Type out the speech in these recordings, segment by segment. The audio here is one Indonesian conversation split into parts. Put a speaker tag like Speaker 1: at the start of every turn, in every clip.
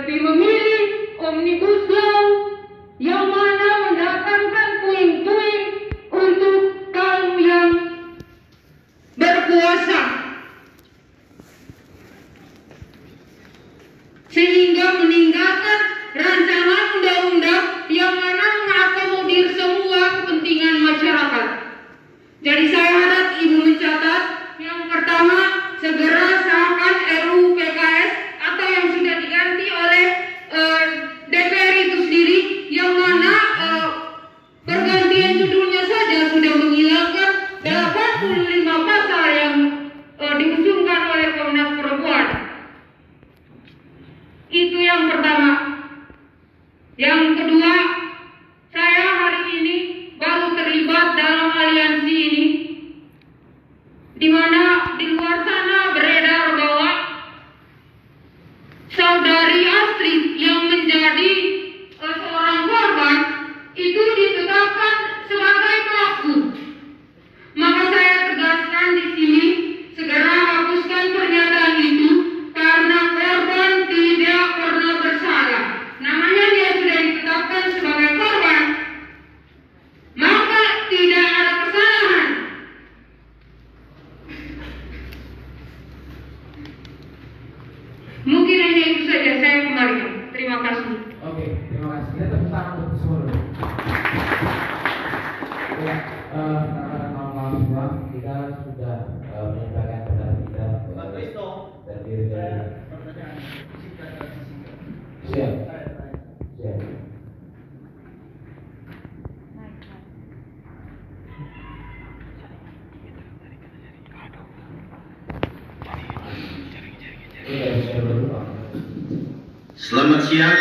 Speaker 1: lebih memilih Omnibus Law yang mana mendatangkan puing-puing untuk kaum yang berkuasa, sehingga meninggalkan rancangan undang-undang yang mana mengakomodir semua kepentingan masyarakat. Jadi saya harap Ibu mencatat, yang pertama, segera sahkan RUU PKS atau yang sudah diganti oleh DPR itu sendiri, yang mana pergantian judulnya saja sudah menghilangkan 85 pasal yang diusulkan oleh Komnas Perempuan. Itu yang pertama. Yang kedua, saya hari ini baru terlibat dalam aliansi ini, di mana di luar sana beredar bahwa saudari Astrid yang menjadi seorang korban itu ditetapkan sebagai pelaku. Maka saya tegaskan di sini, segera hapuskan pernyataan itu, karena korban tidak pernah bersalah. Namanya dia sudah ditetapkan sebagai korban, maka tidak ada kesalahan. Mungkin hanya itu saja, saya kembalikan. Terima kasih.
Speaker 2: Oke, terima kasih. Kita tepuk tangan untuk semua dulu. Ya, malam semua, kita sudah menyampaikan pendapat kita dan diri dari siap.
Speaker 3: Selamat siang.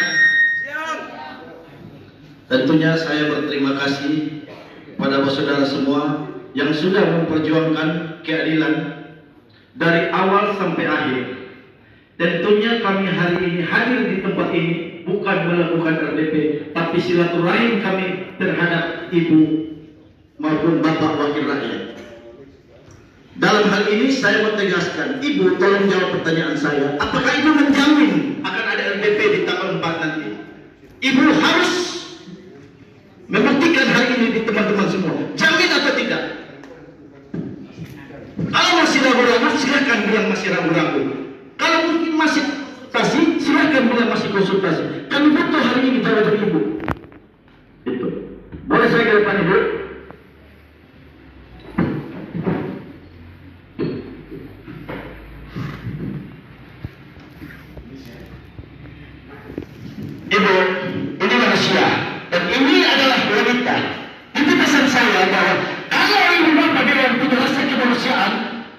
Speaker 3: Tentunya saya berterima kasih kepada saudara semua yang sudah memperjuangkan keadilan dari awal sampai akhir. Tentunya kami hari ini hadir di tempat ini bukan melakukan RDP, tapi silaturahim kami terhadap Ibu maupun Bapak Wakil Rakyat. Dalam hal ini saya mau tegaskan, Ibu tolong jawab pertanyaan saya. Apakah Ibu menjamin akan ada RDP di tanggal 4 nanti? Ibu harus membuktikan hal ini di teman-teman semua. Jamin atau tidak? Kalau masih ragu-ragu, silakan bilang masih ragu-ragu. Kalau mungkin masih konsultasi, silakan bilang masih konsultasi. Kami butuh hari ini jawaban Ibu. Itu. Boleh saya ke depan Ibu? Ibu, ini manusia dan ini adalah wanita. Itu pesan saya bahwa kalau ibu bapak yang punya rasa kemanusiaan,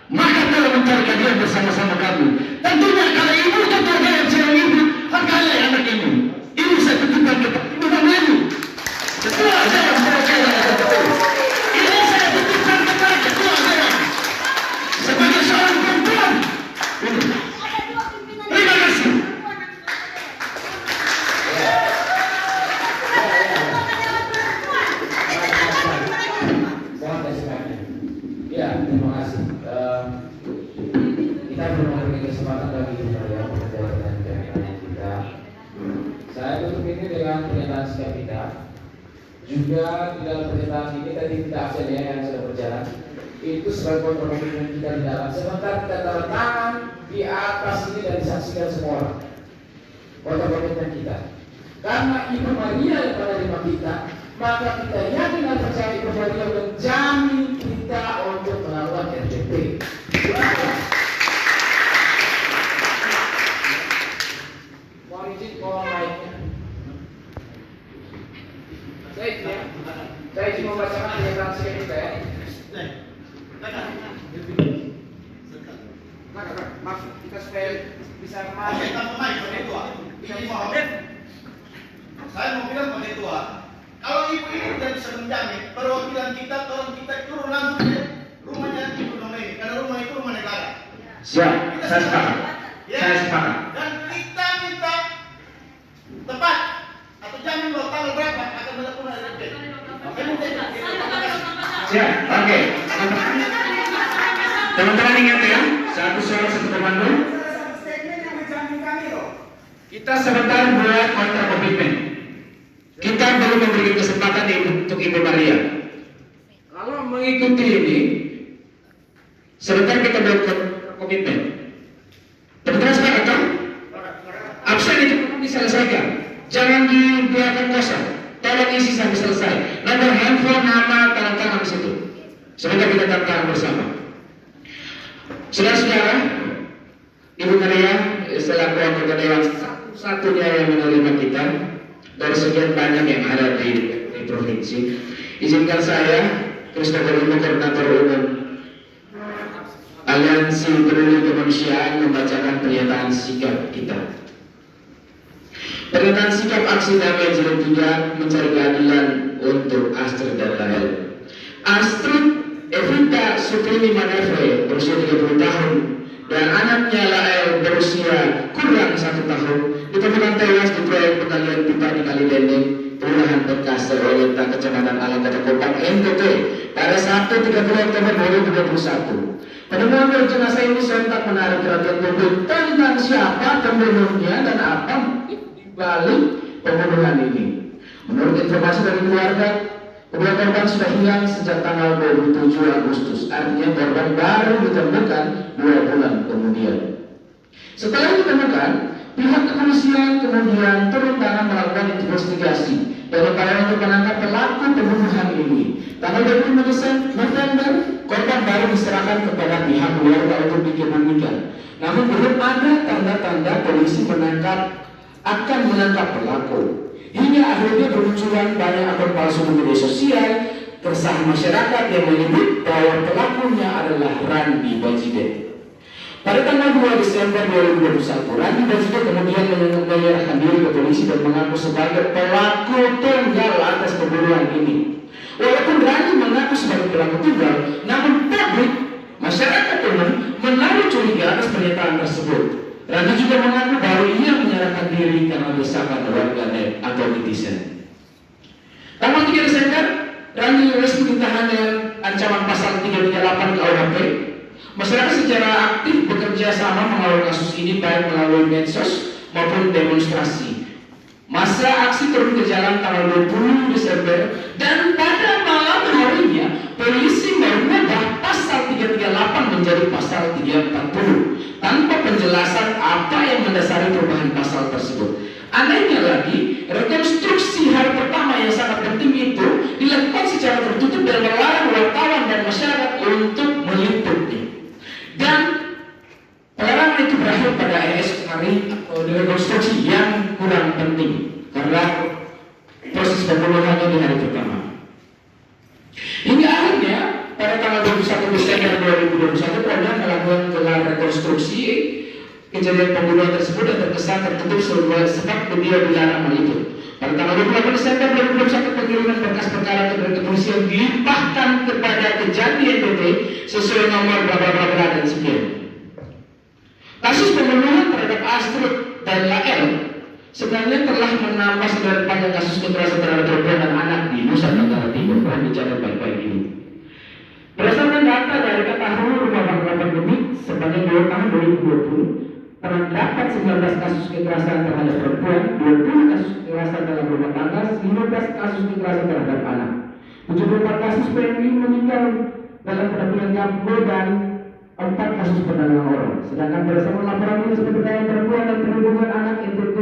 Speaker 3: maka telah mencari keadilan bersama-sama kami. Tentunya kalau ibu tetap yang sedang ibu, hargai anak ini. Ini saya tunjukkan kepada ibu dan ibu. Ketua saya yang betul. Ini saya tunjukkan kepada ketua saya sebagai seorang perempuan. Terima kasih.
Speaker 2: Ya, terima kasih. Kita belum memberikan kesempatan bagi saya menjawab pertanyaan kita. Saya tutup ini dengan pernyataan sikap kita. Juga di dalam pernyataan ini tadi kita absen ya yang sudah berjalan. Itu sebagai komitmen kita di dalam. Sementara kita tanda tangan di atas ini dan disaksikan semua orang. Komitmen kita. Karena Ibu Maria yang menerima kita, maka kita yakin dan percaya Ibu Maria menjamin kita untuk melakukan RDP. Mohon izin mohon mic-nya. Saya izin membacakan pernyataan sikap kita ya. Maksud kita supaya bisa
Speaker 3: Saya mau bilang Pak Ketua, kalau ibu ini tidak bisa menjamin, perwakilan kita, tolong kita turun langsung ke rumahnya Ibu Noni, karena rumah itu rumah negara.
Speaker 2: Siap, saya sepakat.
Speaker 3: Ya.
Speaker 2: Saya sepakat.
Speaker 3: Dan kita minta tepat atau jamin bahwa tanggal berapa akan melakukan RDP.
Speaker 2: Siap, oke. Teman-teman ingat ya, satu suara satu komando. Kita sebentar buat kontra komitmen. Kita belum memberikan kesempatan untuk Ibu Maria. Kalau mengikuti ini, sebentar kita buat kontra komitmen. Betul sepakat kan? Absen itu diselesaikan. Jangan dibiarkan kosong. Tolong isi sampai selesai. Nomor handphone, nama, tanda tangan di situ. Sebentar kita tanda tangan bersama. Saudara-saudara, Ibu Maria selaku anggota dewan satunya yang menerima kita dari sekian banyak yang ada di provinsi. Izinkan saya, Christopher Imo, Koordinator Umum Aliansi Peduli Kemanusiaan, membacakan pernyataan sikap kita. Pernyataan sikap aksi damai jilid 3 mencari keadilan untuk Astrid dan Lael. Astrid Evita Suprimi Manefre berusia 30 tahun dan anaknya Lael berusia kurang 1 tahun ditemukan tewas di proyek penggalian pipa di Kalidendeng, Kelurahan Bekasi, Olenta, Kecamatan Alang, Kota Kupang, NTT pada Sabtu 30 Oktober 2021. Penemuan jenazah ini sontak menarik perhatian publik tentang siapa pembunuhnya dan apa dibalik pembunuhan ini. Menurut informasi dari keluarga, kedua korban sudah hilang sejak tanggal 27 Agustus. Artinya korban baru ditemukan 2 bulan kemudian. Setelah ditemukan, pihak kepolisian kemudian turun tangan melakukan investigasi dan upaya untuk menangkap pelaku pembunuhan ini. Tanggal 25 November, korban baru diserahkan kepada pihak keluarga untuk dikebumikan. Namun belum ada tanda-tanda polisi akan menangkap pelaku. Hingga akhirnya bermunculan banyak akun palsu di media sosial, keresahan masyarakat yang menyebut bahwa pelakunya adalah Randi Bajide. Pada tanggal 2 Desember 2021, Randi Bajide kemudian menyerahkan diri ke polisi dan mengaku sebagai pelaku tunggal atas pembunuhan ini. Walaupun Randi mengaku sebagai pelaku tunggal, namun publik, masyarakat umum menaruh curiga atas pernyataan tersebut. Randi juga mengaku bahwa ia menyerahkan diri karena desakan warganet atau netizen. Tanggal 3 Desember, Randi resmi ditahan dengan ancaman pasal 338 KUHP. Masyarakat secara aktif bekerja sama mengawal kasus ini baik melalui medsos maupun demonstrasi. Masa aksi turun ke jalan tanggal 20 Desember dan pada malam harinya polisi mengubah pasal 338 menjadi pasal 340 tanpa penjelasan apa yang mendasari perubahan pasal tersebut. Anehnya lagi, rekonstruksi hari pertama yang sangat penting itu dilakukan secara tertutup dan melarang wartawan dan masyarakat untuk meliputnya. Dan pelarangan itu berakhir pada esok hari rekonstruksi yang kurang penting karena proses pembunuhannya di hari pertama. Hingga akhirnya pada tanggal 21 Desember 2021 Polda melakukan gelar rekonstruksi kejadian pembunuhan tersebut dan terkesan tertutup sebab beliau dilarang meliput. Pada tanggal 28 Desember 2021 pengiriman berkas perkara kepada kepolisian dilimpahkan kepada Kejati NTT sesuai nomor bla bla bla bla dan sekian. Kasus pembunuhan terhadap Astrid dan Lael sebenarnya telah menambah sederet panjang kasus kekerasan terhadap perempuan dan anak di Nusa Tenggara Timur. Perlu dicatat baik-baik ini. Berdasarkan data dari Ketahuan Rumah Bangsa Pandemik sepanjang 2 tahun 2020 terdapat 19 kasus kekerasan terhadap perempuan, 20 kasus kekerasan dalam rumah tangga, 15 kasus kekerasan terhadap anak, 74 kasus PMI meninggal dalam penampilan Gabgo dan 4 kasus perdagangan orang. Sedangkan berdasarkan laporan Dinas Pemberdayaan Perempuan dan Perlindungan Anak NTT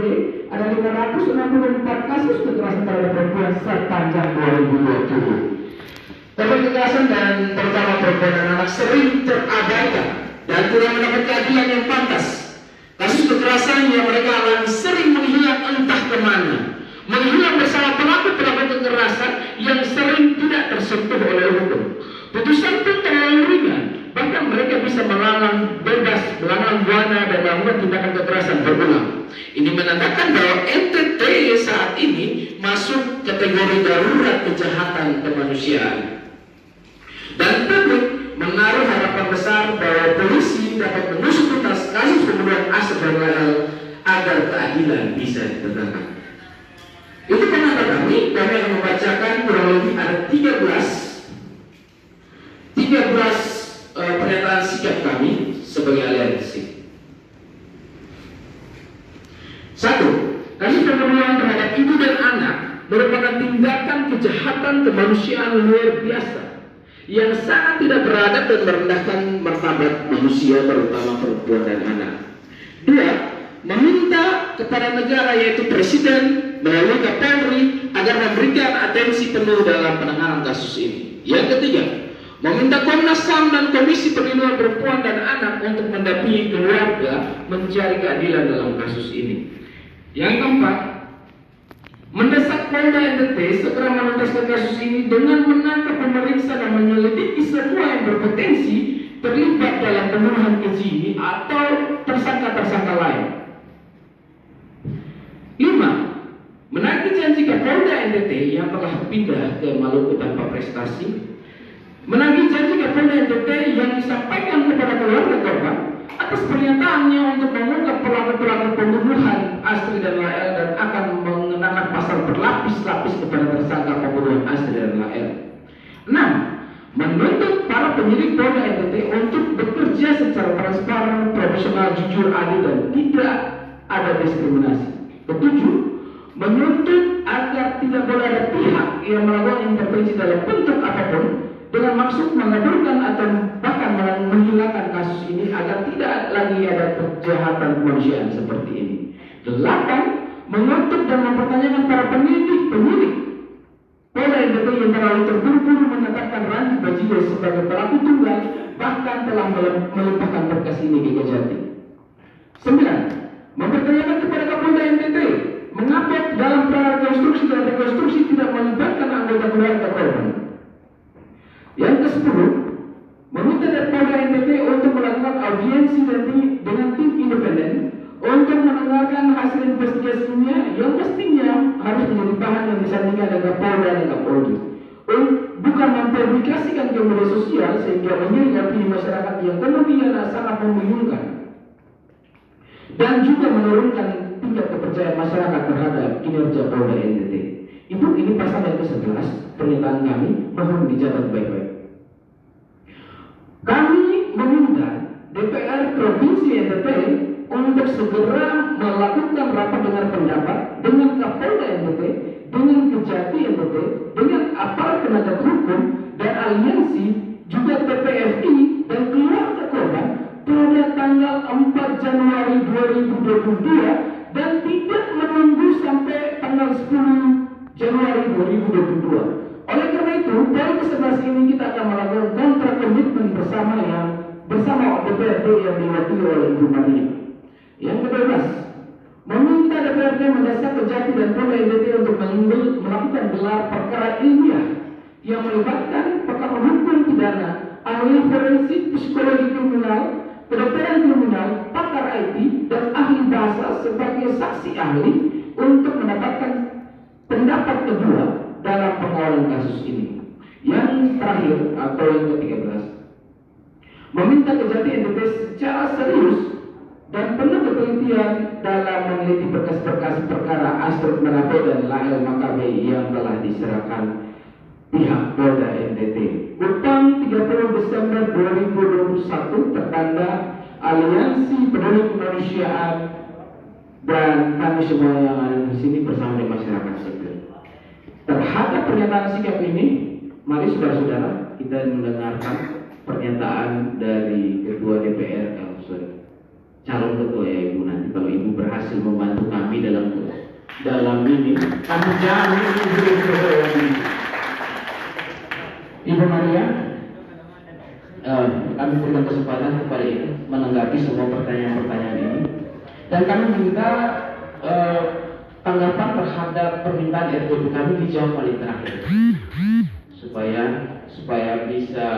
Speaker 2: ada 564 kasus kekerasan terhadap perempuan sepanjang 2020. Korban kekerasan dan terutama perempuan dan anak sering terabaikan dan kurang mendapat keadilan yang pantas. Kasus kekerasan yang mereka alami sering menghilang entah kemana, menghilang bersama pelaku-pelaku kekerasan yang sering tidak tersentuh oleh hukum. Putusan pun terlalu ringan, bahkan mereka bisa melalang bebas, melalang buana dan melakukan tindakan kekerasan berulang. Ini menandakan bahwa NTT saat ini masuk kategori darurat kejahatan kemanusiaan. Dan publik menaruh harapan besar bahwa polisi dapat mengusut tuntas kasus pembunuhan Astrid dan Lael agar keadilan bisa ditegakkan. Itu pendapat kami akan membacakan kurang lebih ada 13 pernyataan sikap kami sebagai aliansi. 1.
Speaker 4: kejahatan kemanusiaan luar biasa yang sangat tidak beradab dan merendahkan martabat manusia, terutama perempuan dan anak. Dua, meminta kepada negara yaitu Presiden melalui Kapolri agar memberikan atensi penuh dalam penanganan kasus ini. Yang ketiga, meminta Komnas HAM dan Komisi Perlindungan Perempuan dan Anak untuk mendampingi keluarga mencari keadilan dalam kasus ini. Yang keempat, mendesak Polda NTT segera menuntaskan kasus ini dengan menangkap, memeriksa dan menyelidiki semua yang berpotensi terlibat dalam pembunuhan keji ini atau tersangka-tersangka lain. 5. Menagih janji Kapolda NTT yang telah pindah ke Maluku tanpa prestasi, menagih janji Kapolda NTT yang disampaikan kepada keluarga korban atas pernyataannya untuk mengungkap pelaku-pelaku pembunuhan Astri dan Lael dan akan mengenakan pasal berlapis-lapis kepada tersangka pembunuhan Astri dan Lael. 6. Menuntut para penyidik Polda NTT untuk bekerja secara transparan, profesional, jujur, adil dan tidak ada diskriminasi. 7. Menuntut agar tidak boleh ada pihak yang melakukan intervensi dalam bentuk apapun dengan maksud mengaburkan atau bahkan menghilangkan kasus ini agar tidak lagi ada kejahatan kemanusiaan seperti ini. 8. Menuntut dan mempertanyakan para penyidik Polda NTT yang terlalu terburu-buru menetapkan Randy Bajije sebagai pelaku tunggal, bahkan telah melimpahkan berkas ini ke Kejati. 9. Mempertanyakan kepada Kapolda NTT mengapa dalam prakonstruksi dan rekonstruksi tidak melibatkan anggota keluarga korban. Yang ke-10, meminta dari Polda NTT untuk melakukan audiensi dengan tim independen untuk mendengarkan hasil investigasinya yang mestinya harus menjadi bahan yang disandingkan dengan Polda dan Kapolri, bukan mempublikasikan ke media sosial sehingga mengiring opini masyarakat yang kemudian sangat membingungkan dan juga menurunkan tingkat kepercayaan masyarakat terhadap kinerja Polda NTT. Ibu, ini pasal yang ke-11 pernyataan kami, mohon dicatat baik-baik. Kami meminta DPR Provinsi NTT untuk segera melakukan rapat dengar pendapat dengan Kapolda NTT, dengan Kejati NTT, dengan aparat penegak hukum dan aliansi, juga TPFI dan keluarga korban pada tanggal 4 Januari 2022 dan tidak menunggu sampai tanggal 10 Januari 2022. Oleh karena itu, poin ke-11 ini kita akan melakukan kontrak komitmen bersama DPRD yang diwakili oleh Ibu Maria. Yang ke-12, meminta DPRD mendesak Kejati dan Polda NTT untuk melakukan gelar perkara ilmiah yang melibatkan pakar hukum pidana, ahli forensik, psikologi kriminal, kedokteran kriminal, pakar IT, dan ahli bahasa sebagai saksi ahli untuk mendapatkan pendapat kedua dalam pengawalan kasus ini. Yang terakhir atau yang ke-13, meminta Kejati NTT secara serius dan penuh ketelitian dalam meneliti berkas-berkas perkara Astrid Merape dan Lael Makabe yang telah diserahkan pihak Polda NTT. Utang 30 Desember 2021 tertanda Aliansi Peduli Kemanusiaan dan kami semua yang ada di sini bersama dengan masyarakat sipil. Terhadap pernyataan sikap ini, mari saudara-saudara kita mendengarkan pernyataan dari Ketua DPR calon ketua ya Ibu. Nanti kalau Ibu berhasil membantu kami dalam ini, kami jamin Ibu Maria, kami berikan kesempatan kepada Ibu menanggapi semua pertanyaan-pertanyaan ini, dan kami minta tanggapan terhadap permintaan RPP kami dijawab paling terakhir supaya bisa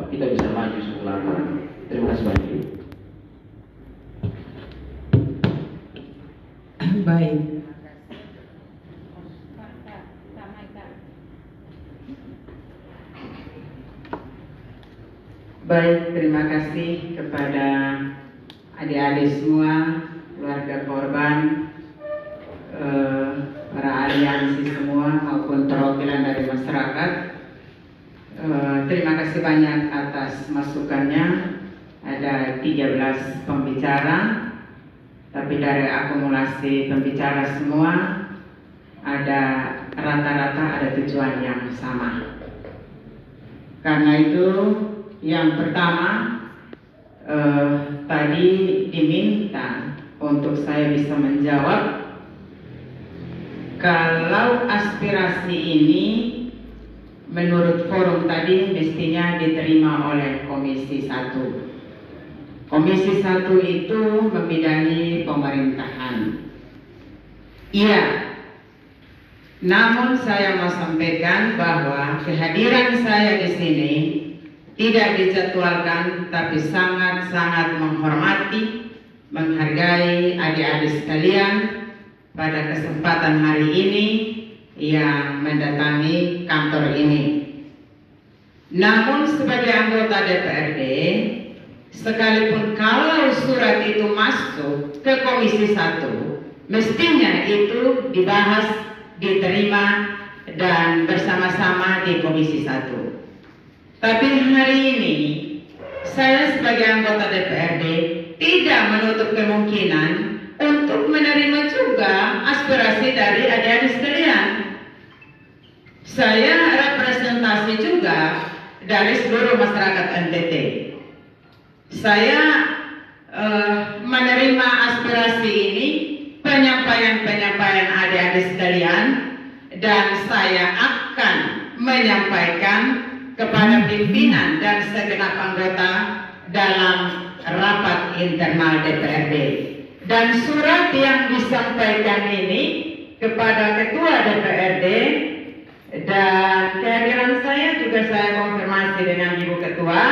Speaker 4: kita bisa maju setelah laporan. Terima kasih banyak.
Speaker 5: Baik. Baik, terima kasih kepada adik-adik semua, keluarga korban, para aliansi semua maupun perwakilan dari masyarakat. Terima kasih banyak atas masukannya. Ada 13 pembicara, tapi dari akumulasi pembicara semua ada rata-rata ada tujuan yang sama. Karena itu yang pertama tadi diminta untuk saya bisa menjawab kalau aspirasi ini menurut forum tadi mestinya diterima oleh Komisi 1. Komisi 1 itu membidangi pemerintahan. Iya. Namun saya mau sampaikan bahwa kehadiran saya di sini tidak dijadwalkan, tapi sangat-sangat menghormati, menghargai adik-adik sekalian pada kesempatan hari ini yang mendatangi kantor ini. Namun sebagai anggota DPRD, sekalipun kalau surat itu masuk ke Komisi 1, mestinya itu dibahas, diterima, dan bersama-sama di Komisi 1. Tapi hari ini, saya sebagai anggota DPRD tidak menutup kemungkinan untuk menerima juga aspirasi dari adik-adik sekalian. Saya representasi juga dari seluruh masyarakat NTT. Saya menerima aspirasi ini, penyampaian adik-adik sekalian, dan saya akan menyampaikan kepada pimpinan dan segenap anggota dalam rapat internal DPRD. Dan surat yang disampaikan ini kepada Ketua DPRD, dan kehadiran saya juga saya konfirmasi dengan Ibu Ketua.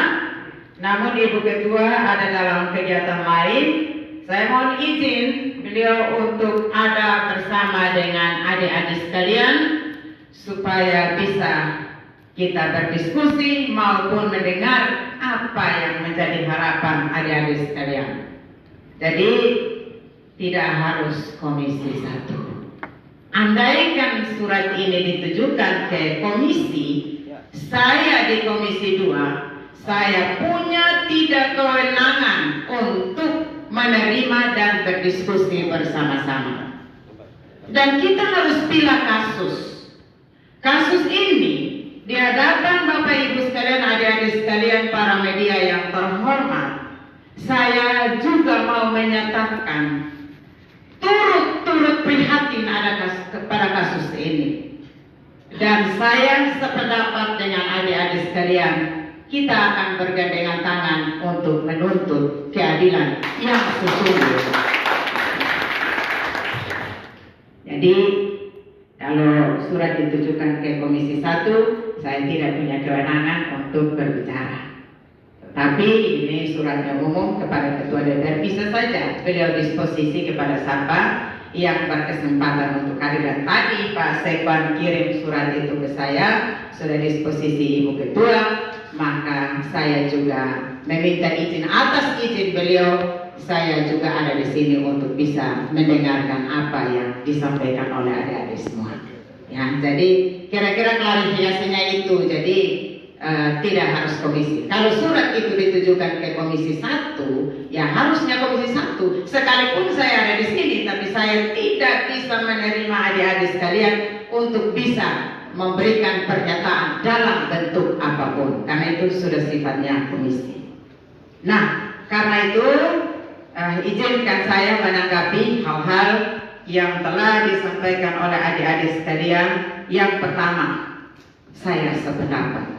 Speaker 5: Namun Ibu Ketua ada dalam kegiatan lain. Saya mohon izin beliau untuk ada bersama dengan adik-adik sekalian supaya bisa kita berdiskusi maupun mendengar apa yang menjadi harapan adik-adik sekalian. Jadi tidak harus Komisi 1. Andaikan surat ini ditujukan ke komisi, saya di Komisi 2, saya punya tidak kewenangan untuk menerima dan berdiskusi bersama-sama. Dan kita harus pilih kasus. Kasus ini di hadapan Bapak Ibu sekalian, adik-adik sekalian, para media yang terhormat, saya juga mau menyatakan turut prihatin pada kasus ini. Dan saya sependapat dengan adik-adik sekalian, kita akan bergandengan tangan untuk menuntut keadilan yang sesungguhnya. Jadi kalau surat ditujukan ke Komisi 1, saya tidak punya kewenangan untuk berbicara. Tapi ini suratnya umum kepada Ketua DPR, bisa saja beliau disposisi kepada siapa yang berkesempatan untuk hadir. Dan tadi Pak Sekwan kirim surat itu ke saya, sudah disposisi Ibu Ketua, maka saya juga meminta izin, atas izin beliau, saya juga ada di sini untuk bisa mendengarkan apa yang disampaikan oleh adik-adik semua. Ya, jadi kira-kira klarifikasinya itu. Jadi tidak harus komisi. Kalau surat itu ditujukan ke Komisi 1, ya harusnya Komisi 1. Sekalipun saya ada di sini, tapi saya tidak bisa menerima adik-adik sekalian untuk bisa memberikan pernyataan dalam bentuk apapun, karena itu sudah sifatnya komisi. Nah, karena itu izinkan saya menanggapi hal-hal yang telah disampaikan oleh adik-adik sekalian. Yang pertama, saya sependapat.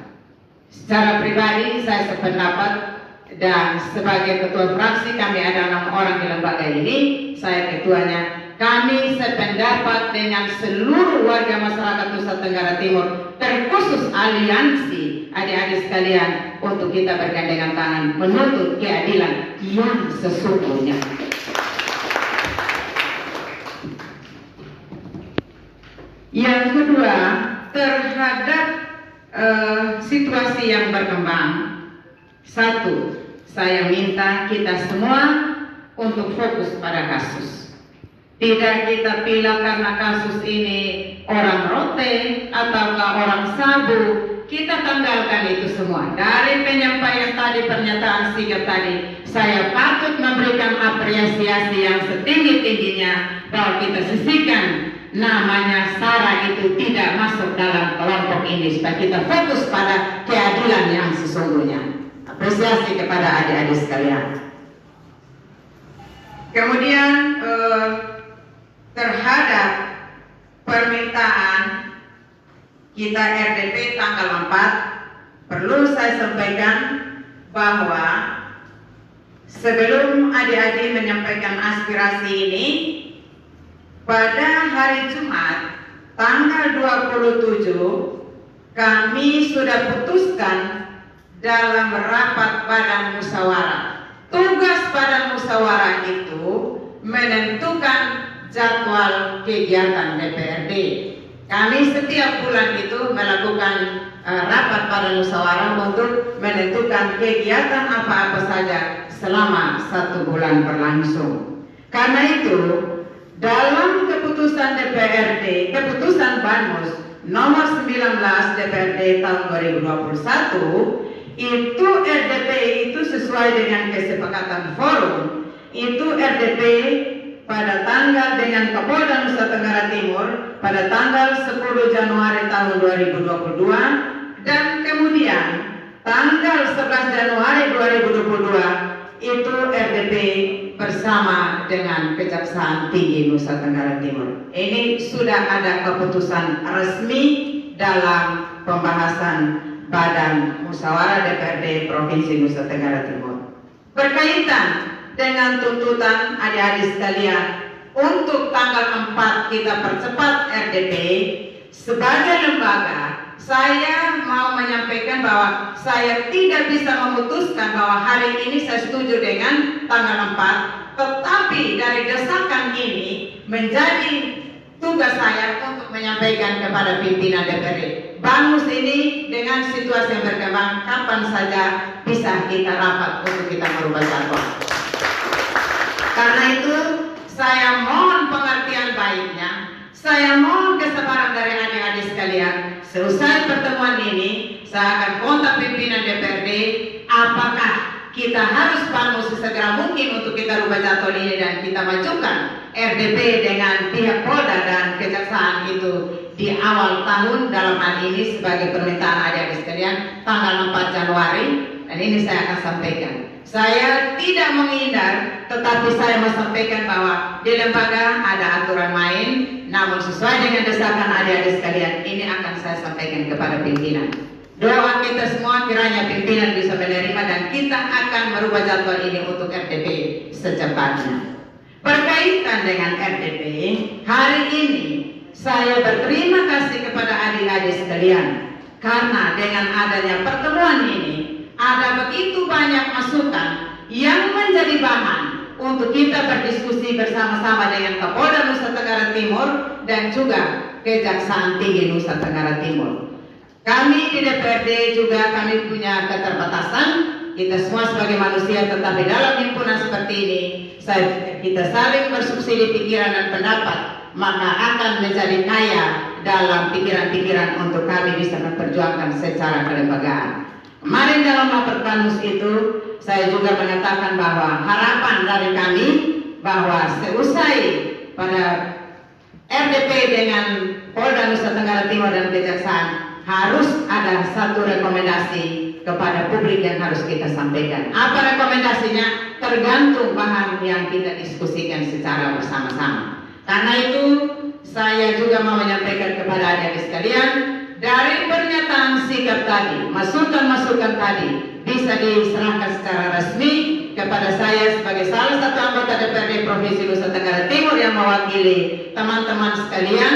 Speaker 5: Secara pribadi saya sependapat, dan sebagai ketua fraksi, kami ada 6 orang di lembaga ini, saya ketuanya. Kami sependapat dengan seluruh warga masyarakat Nusa Tenggara Timur, terkhusus aliansi adik-adik sekalian, untuk kita bergandengan tangan menuntut keadilan yang sesungguhnya. Yang kedua, terhadap situasi yang berkembang, satu, saya minta kita semua untuk fokus pada kasus. Tidak kita pilih karena kasus ini orang rote ataukah orang sabu. Kita tanggalkan itu semua. Dari penyampaian tadi, pernyataan sikap tadi, saya patut memberikan apresiasi yang setinggi-tingginya bahwa kita sisihkan namanya SARA itu tidak masuk dalam kelompok ini supaya kita fokus pada keadilan yang sesungguhnya. Apresiasi kepada adik-adik sekalian. Kemudian terhadap permintaan kita RDP tanggal 4, perlu saya sampaikan bahwa sebelum adik-adik menyampaikan aspirasi ini, pada hari Jumat tanggal 27 kami sudah putuskan dalam rapat badan musyawarah. Tugas badan musyawarah itu menentukan jadwal kegiatan DPRD. Kami setiap bulan itu melakukan rapat badan musyawarah untuk menentukan kegiatan apa-apa saja selama 1 bulan berlangsung. Karena itu, dalam keputusan DPRD, keputusan Banmus nomor 19 DPRD tahun 2021, itu RDP itu sesuai dengan kesepakatan forum. Itu RDP pada tanggal dengan Kapolda Nusa Tenggara Timur pada tanggal 10 Januari tahun 2022, dan kemudian tanggal 11 Januari 2022 itu RDP bersama dengan Kejaksaan Tinggi Nusa Tenggara Timur. Ini sudah ada keputusan resmi dalam pembahasan Badan Musyawarah DPRD Provinsi Nusa Tenggara Timur. Berkaitan dengan tuntutan adik-adik sekalian, untuk tanggal 4 kita percepat RDP, sebagai lembaga saya mau menyampaikan bahwa saya tidak bisa memutuskan bahwa hari ini saya setuju dengan tanggal 4, tetapi dari desakan ini menjadi tugas saya untuk menyampaikan kepada pimpinan DPRD. Bangus ini dengan situasi yang berkembang, kapan saja bisa kita rapat untuk kita merubah jadwal. Karena itu saya mohon pengertian baiknya, saya mohon kesabaran dari adik-adik sekalian. Selesai pertemuan ini, saya akan kontak pimpinan DPRD, apakah kita harus Banmus sesegera mungkin untuk kita rubah jadwal ini dan kita majukan RDP dengan pihak Polda dan Kejaksaan itu di awal tahun dalam hal ini sebagai permintaan adik-adik sekalian tanggal 4 Januari, dan ini saya akan sampaikan. Saya tidak menghindar, tetapi saya mau sampaikan bahwa di lembaga ada aturan main, namun sesuai dengan desakan adik-adik sekalian, ini akan saya sampaikan kepada pimpinan. Doa kita semua kiranya pimpinan bisa menerima dan kita akan merubah jadwal ini untuk RDP secepatnya. Berkaitan dengan RDP, hari ini saya berterima kasih kepada adik-adik sekalian karena dengan adanya pertemuan ini ada begitu banyak masukan yang menjadi bahan untuk kita berdiskusi bersama-sama dengan Kapolda Nusa Tenggara Timur dan juga Kejaksaan Tinggi Nusa Tenggara Timur. Kami di DPRD juga kami punya keterbatasan, kita semua sebagai manusia, tetapi dalam himpunan seperti ini kita saling bersubsidi pikiran dan pendapat, maka akan menjadi kaya dalam pikiran-pikiran untuk kami bisa memperjuangkan secara kelembagaan. Kemarin dalam rapat Banmus itu saya juga mengatakan bahwa harapan dari kami bahwa seusai pada RDP dengan Polda Nusa Tenggara Timur dan Kejaksaan harus ada satu rekomendasi kepada publik yang harus kita sampaikan. Apa rekomendasinya? Tergantung bahan yang kita diskusikan secara bersama-sama. Karena itu saya juga mau menyampaikan kepada adik-adik sekalian, dari pernyataan sikap tadi, masukan-masukan tadi bisa diserahkan secara resmi kepada saya sebagai salah satu anggota DPRD Provinsi Nusa Tenggara Timur yang mewakili teman-teman sekalian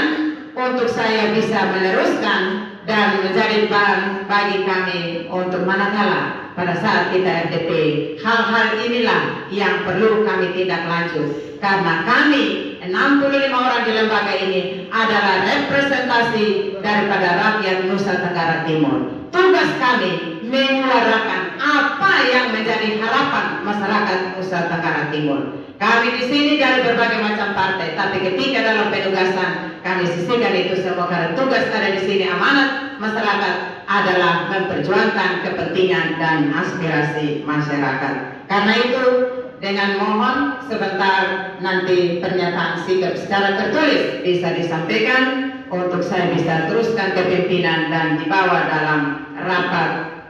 Speaker 5: untuk saya bisa meneruskan dan menjadi bahan bagi kami untuk manakala pada saat kita RDP. Hal-hal inilah yang perlu kami tindak lanjut karena kami 65 orang di lembaga ini adalah representasi daripada rakyat Nusa Tenggara Timur. Tugas kami menyuarakan apa yang menjadi harapan masyarakat Nusa Tenggara Timur. Kami di sini dari berbagai macam partai, tapi ketika dalam penugasan kami sisihkan itu semua karena tugas ada di sini amanat masyarakat adalah memperjuangkan kepentingan dan aspirasi masyarakat. Karena itu dengan mohon sebentar nanti pernyataan sikap secara tertulis bisa disampaikan untuk saya bisa teruskan ke pimpinan dan dibawa dalam rapat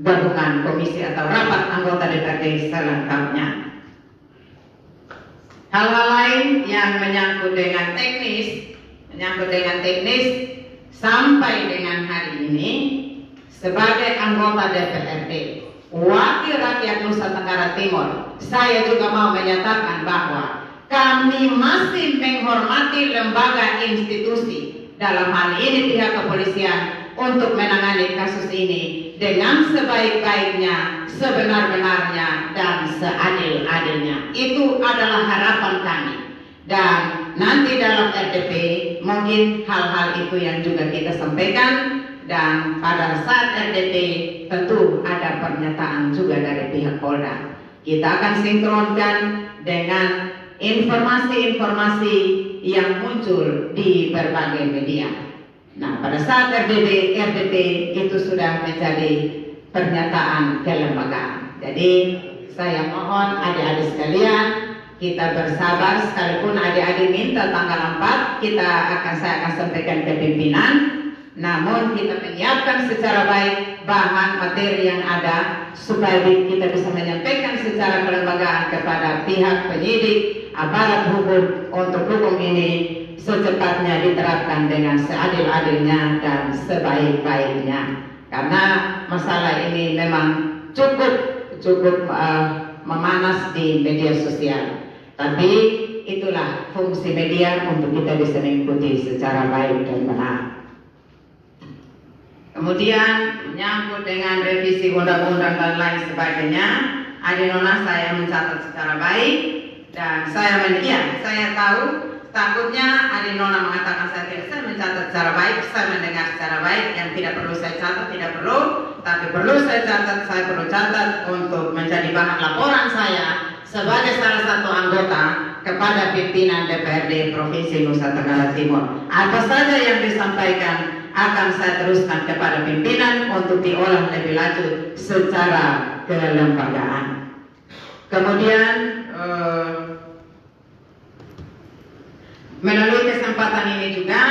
Speaker 5: gabungan komisi atau rapat anggota DPRD selengkapnya. Hal-hal lain yang menyangkut dengan teknis sampai dengan hari ini sebagai anggota DPRD, wakil rakyat Nusa Tenggara Timur, saya juga mau menyatakan bahwa kami masih menghormati lembaga institusi, dalam hal ini pihak kepolisian, untuk menangani kasus ini dengan sebaik-baiknya, sebenar-benarnya, dan seadil-adilnya. Itu adalah harapan kami. Dan nanti dalam RDP mungkin hal-hal itu yang juga kita sampaikan. Dan pada saat RDP tentu ada pernyataan juga dari pihak Polda. Kita akan sinkronkan dengan informasi-informasi yang muncul di berbagai media. Nah, pada saat RDP itu sudah menjadi pernyataan kelembagaan. Jadi saya mohon adik-adik sekalian, kita bersabar, sekalipun adik-adik minta tanggal 4, saya akan sampaikan ke pimpinan. Namun kita menyiapkan secara baik bahan materi yang ada supaya kita bisa menyampaikan secara kelembagaan kepada pihak penyidik, aparat hukum untuk hukum ini secepatnya diterapkan dengan seadil-adilnya dan sebaik-baiknya. Karena masalah ini memang cukup memanas di media sosial. Tapi itulah fungsi media untuk kita bisa mengikuti secara baik dan benar. Kemudian menyangkut dengan revisi undang-undang dan lain sebagainya, Adinona saya mencatat secara baik dan saya tahu takutnya Adinona mengatakan saya mencatat secara baik, saya mendengar secara baik, yang tidak perlu saya catat tidak perlu, tapi perlu saya catat untuk menjadi bahan laporan saya sebagai salah satu anggota kepada pimpinan DPRD Provinsi Nusa Tenggara Timur. Apa saja yang disampaikan akan saya teruskan kepada pimpinan untuk diolah lebih lanjut secara kelembagaan. Kemudian melalui kesempatan ini juga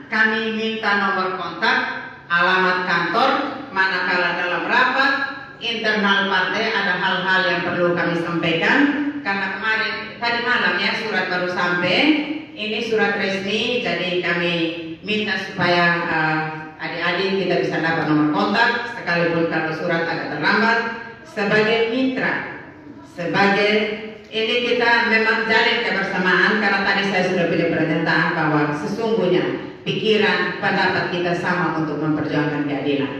Speaker 5: kami minta nomor kontak, alamat kantor, manakala dalam rapat internal partai ada hal-hal yang perlu kami sampaikan. Karena tadi malam ya surat baru sampai, ini surat resmi, jadi kami minta supaya adik-adik kita bisa dapat nomor kontak, sekalipun kalau surat agak terlambat, sebagai mitra, ini kita memang jalin kebersamaan, karena tadi saya sudah punya pernyataan bahwa sesungguhnya pikiran, pendapat kita sama untuk memperjuangkan keadilan.